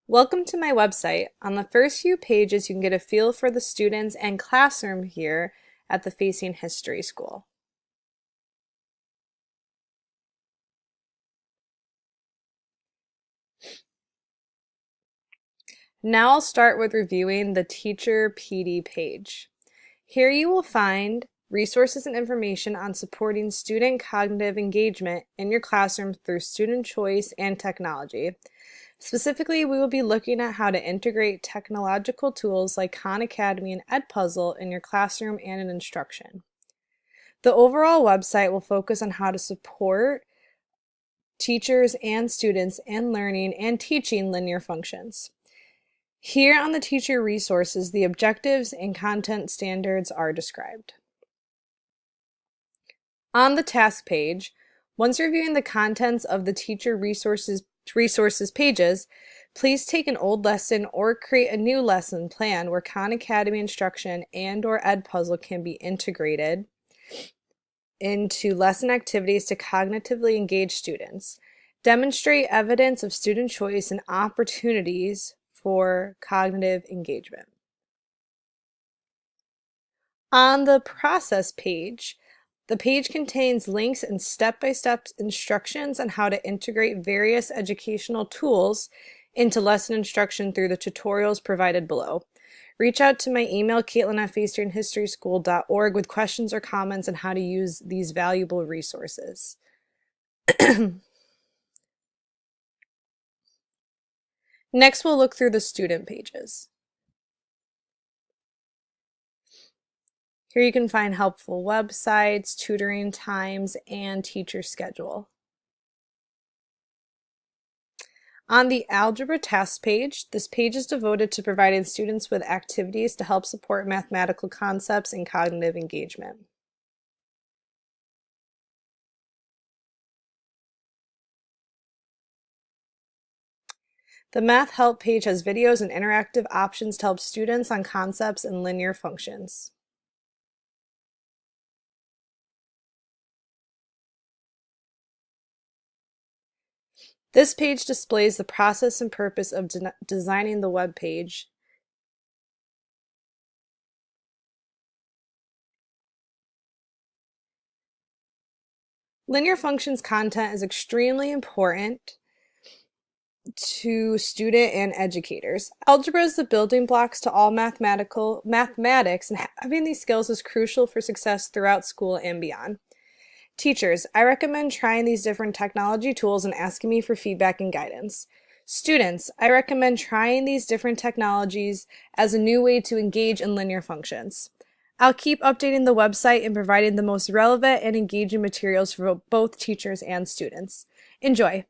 Welcome to my website. On the first few pages, you can get a feel for the students and classroom here at the Facing History School. Now I'll start with reviewing the Teacher PD page. Here you will find resources and information on supporting student cognitive engagement in your classroom through student choice and technology. Specifically, we will be looking at how to integrate technological tools like Khan Academy and Edpuzzle in your classroom and in instruction. The overall website will focus on how to support teachers and students in learning and teaching linear functions. Here on the teacher resources, the objectives and content standards are described. On the task page, once reviewing the contents of the teacher resources pages, please take an old lesson or create a new lesson plan where Khan Academy instruction and/or Edpuzzle can be integrated into lesson activities to cognitively engage students. Demonstrate evidence of student choice and opportunities for cognitive engagement. On the process page, the page contains links and step-by-step instructions on how to integrate various educational tools into lesson instruction through the tutorials provided below. Reach out to my email, caitlin@facinghhistoryschool.org, with questions or comments on how to use these valuable resources. Next, we'll look through the student pages. Here you can find helpful websites, tutoring times, and teacher schedule. On the algebra task page, this page is devoted to providing students with activities to help support mathematical concepts and cognitive engagement. The Math Help page has videos and interactive options to help students on concepts and linear functions. This page displays the process and purpose of designing the web page. Linear functions content is extremely important to student and educators. Algebra is the building blocks to all mathematics, and having these skills is crucial for success throughout school and beyond. Teachers, I recommend trying these different technology tools and asking me for feedback and guidance. Students, I recommend trying these different technologies as a new way to engage in linear functions. I'll keep updating the website and providing the most relevant and engaging materials for both teachers and students. Enjoy!